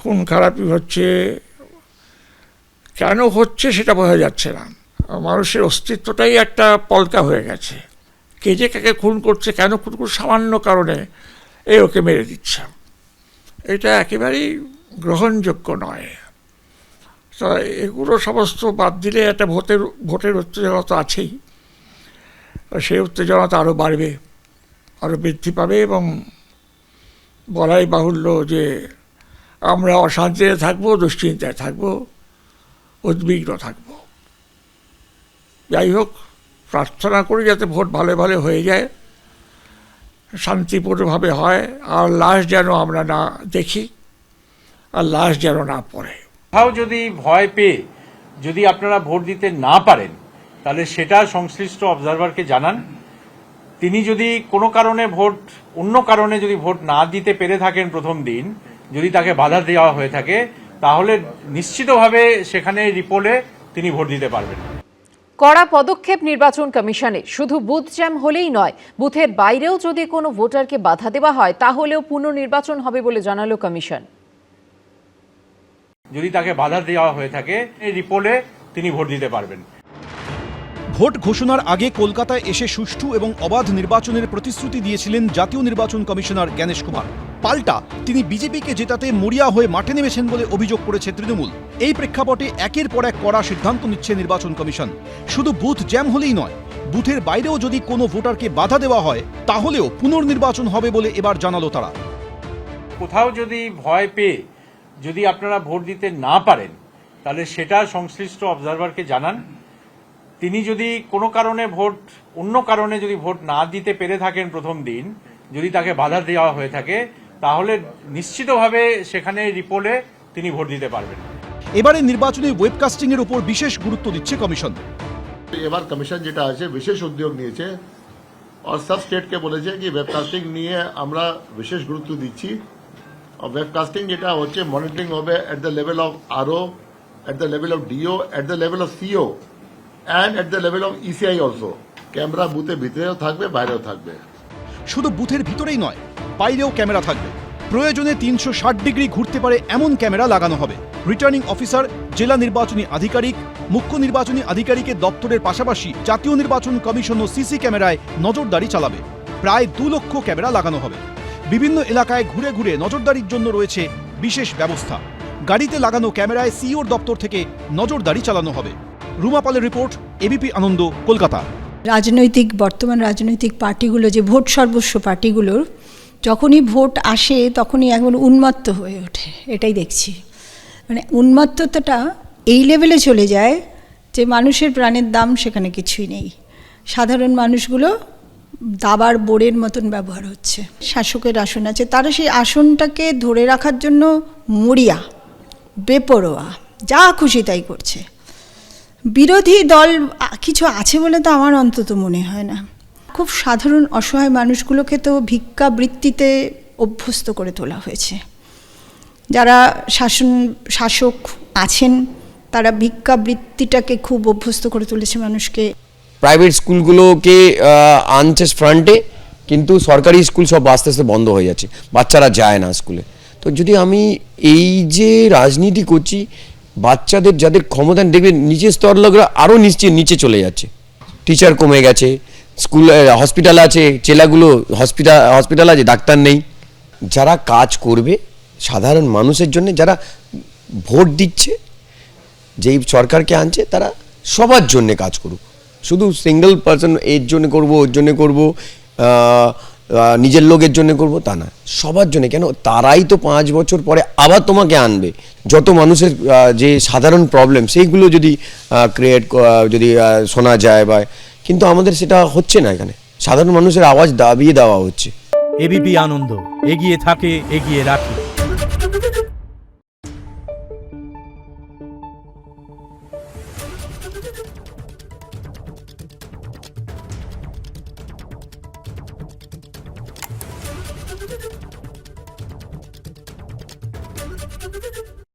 খুন খারাপি হচ্ছে, কেন হচ্ছে সেটা বোঝা যাচ্ছে না। মানুষের অস্তিত্বটাই একটা পলকা হয়ে গেছে। কে যে কাকে খুন করছে, কেন খুন করছে, সামান্য কারণে ওকে মেরে দিচ্ছে, এটা একেবারেই গ্রহণযোগ্য নয়। তো এগুলো সমস্ত বাদ দিলে একটা ভোটের উত্তেজনা তো আছেই, সেই উত্তেজনা তো আরও বাড়বে, আরও বৃদ্ধি পাবে, এবং বলাই বাহুল্য যে আমরা অশান্তিতে থাকবো, দুশ্চিন্তায় থাকবো, উদ্বিগ্ন থাকব। যাই হোক, প্রার্থনা করি যাতে ভোট ভালো ভালো হয়ে যায়, শান্তিপূর্ণভাবে হয়, আর লাশ যেন আমরা না দেখি, আর লাশ যেন না পড়ে। কোথাও যদি ভয় পেয়ে যদি আপনারা ভোট দিতে না পারেন, তাহলে সেটা সংশ্লিষ্ট অবজারভারকে জানান। তিনি যদি কোনো কারণে অন্য কারণে যদি ভোট না দিতে পেরে থাকেন প্রথম দিন, যদি তাকে বাধা দেওয়া হয়ে থাকে, তাহলে নিশ্চিতভাবে সেখানে রিপোলে তিনি ভোট দিতে পারবেন। কড়া পদক্ষেপ নির্বাচন কমিশনে। শুধু বুথ জ্যাম হলেই নয়, বুথের বাইরেও যদি কোনো ভোটারকে বাধা দেওয়া হয় তাহলেও পুনর্নির্বাচন হবে বলে জানালো কমিশন। যদি তাকে বাধা দেওয়া হয়ে থাকে, রিপোলে তিনি ভোট দিতে পারবেন। ভোট ঘোষণার আগে কলকাতায় এসে সুষ্ঠু এবং অবাধ নির্বাচনের প্রতিশ্রুতি দিয়েছিলেন জাতীয় নির্বাচন কমিশনার জ্ঞানেশ কুমার। পাল্টা তিনি বিজেপিকে জেতাতে মরিয়া হয়ে মাঠে নেমেছেন বলে অভিযোগ করেছে তৃণমূল। এই প্রেক্ষাপটে একের পর এক কড়া সিদ্ধান্ত নিচ্ছে নির্বাচন কমিশন। শুধু বুথ জ্যাম হলেই নয়, বুথের বাইরেও যদি কোনো ভোটারকে বাধা দেওয়া হয় তাহলেও পুনর্নির্বাচন হবে বলে এবার জানালো তারা। কোথাও যদি ভয় পেয়ে যদি আপনারা ভোট দিতে না পারেন, তাহলে সেটা সংশ্লিষ্ট অবজারভারকে জানান। তিনি যদি কোনো কারণে অন্য কারণে যদি ভোট না দিতে পেরে থাকেন প্রথম দিন, যদি তাকে বাধা দেওয়া হয়ে থাকে, তাহলে নিশ্চিতভাবে সেখানে রিপোলে তিনি ভোট দিতে পারবেন। এবারে নির্বাচনে ওয়েবকাস্টিং এর উপর বিশেষ গুরুত্ব দিচ্ছে কমিশন। এবার কমিশন যেটা আছে বিশেষ উদ্যোগ নিয়েছে, আর সব স্টেটকে বলেছে কি ওয়েবকাস্টিং নিয়ে আমরা বিশেষ গুরুত্ব দিচ্ছি। ওয়েবকাস্টিং যেটা হচ্ছে মনিটরিং হবে এট the level of RO, at the level of DO, at the level of CO and at the level of ECI also. Camera বুথের ভিতরেও থাকবে, বাইরেও থাকবে। শুধু বুথের ভিতরেই নয়, বাইরেও ক্যামেরা থাকবে। প্রয়োজনে 360 ডিগ্রি ঘুরতে পারে এমন ক্যামেরা লাগানো হবে। রিটার্নিং অফিসার, জেলা নির্বাচনী আধিকারিক, মুখ্য নির্বাচনী আধিকারিকের দপ্তরের পাশাপাশি জাতীয় নির্বাচন কমিশনও সিসি ক্যামেরায় নজরদারি চালাবে। প্রায় 2 লক্ষ ক্যামেরা লাগানো হবে। বিভিন্ন এলাকায় ঘুরে ঘুরে নজরদারির জন্য রয়েছে বিশেষ ব্যবস্থা। গাড়িতে লাগানো ক্যামেরায় সিইওর দপ্তর থেকে নজরদারি চালানো হবে। রুমা পালের রিপোর্ট, এবিপি আনন্দ, কলকাতা। বর্তমান রাজনৈতিক পার্টিগুলো, যে ভোট সর্বস্ব পার্টিগুলোর, যখনই ভোট আসে তখনই একবার উন্মত্ত হয়ে ওঠে। এটাই দেখছি, মানে উন্মত্ততাটা এই লেভেলে চলে যায় যে মানুষের প্রাণের দাম সেখানে কিছুই নেই। সাধারণ মানুষগুলো দাবার বোর্ডের মতন ব্যবহার হচ্ছে। শাসকের আসন আছে, তারা সেই আসনটাকে ধরে রাখার জন্য মরিয়া, বেপরোয়া, যা খুশি তাই করছে। বিরোধী দল কিছু আছে বলে তো আমার অন্তত মনে হয় না। খুব সাধারণ অসহায় মানুষগুলোকে তো ভিক্ষাবৃত্তিতে অভ্যস্ত করে তোলা হয়েছে। যারা শাসক আছেন তারা ভিক্ষাবৃত্তিটাকে খুব অভ্যস্ত করে তুলেছে মানুষকে। প্রাইভেট স্কুলগুলোকে আনছে ফ্রন্টে, কিন্তু সরকারি স্কুল সব আস্তে আস্তে বন্ধ হয়ে যাচ্ছে, বাচ্চারা যায় না স্কুলে। তো যদি আমি এই যে রাজনীতি করছি, বাচ্চাদের যাদের ক্ষমতা দেখবে নিচের স্তর লোকরা আরও নিচে চলে যাচ্ছে। টিচার কমে গেছে, স্কুল হসপিটাল আছে, জেলাগুলো হসপিটাল আছে, ডাক্তার নেই। যারা কাজ করবে সাধারণ মানুষের জন্য, যারা ভোট দিচ্ছে, যেই সরকারকে আনছে, তারা সবার জন্য কাজ করুক। শুধু সিঙ্গেল পার্সন এর জন্য করবো, ওর জন্য করবো, নিজের লোকের জন্য করবো তা না, সবার জন্য। কেন, তারাই তো 5 বছর পরে আবার তোমাকে আনবে। যত মানুষের যে সাধারণ প্রবলেম সেইগুলো যদি যদি শোনা যায়, বা কিন্তু আমাদের সেটা হচ্ছে না। এখানে সাধারণ মানুষের আওয়াজ দাবিয়ে দেওয়া হচ্ছে। এবিপি আনন্দ, এগিয়ে থাকে, এগিয়ে রাখে।